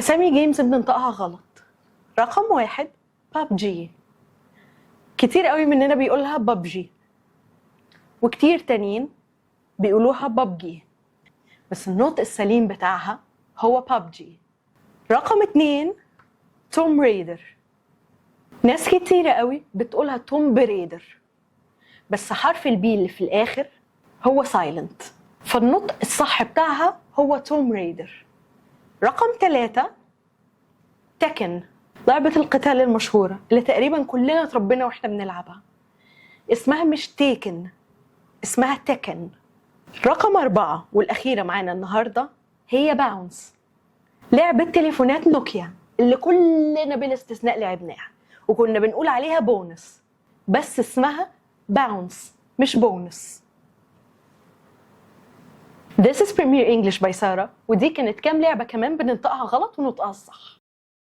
أسامي جيمز بننطقها غلط. رقم 1 بابجي، كتير قوي مننا بيقولها ببجي، وكتير تانيين بيقولوها ببجي، بس النطق السليم بتاعها هو بابجي. رقم 2 توم ريدر، ناس كتيرة قوي بتقولها توم بريدر، بس حرف البي اللي في الآخر هو سايلنت، فالنطق الصح بتاعها هو توم ريدر. رقم 3 تكن، لعبة القتال المشهورة اللي تقريبا كلنا اتربينا واحنا بنلعبها، اسمها مش تيكن، اسمها تكن. رقم 4 والأخيرة معانا النهاردة هي باونس، لعبة تليفونات نوكيا اللي كلنا بلا استثناء لعبناها وكنا بنقول عليها بونس، بس اسمها باونس مش بونس. This is Premier English by سارة، ودي كانت كام لعبة كمان بننطقها غلط ونطقها الصح.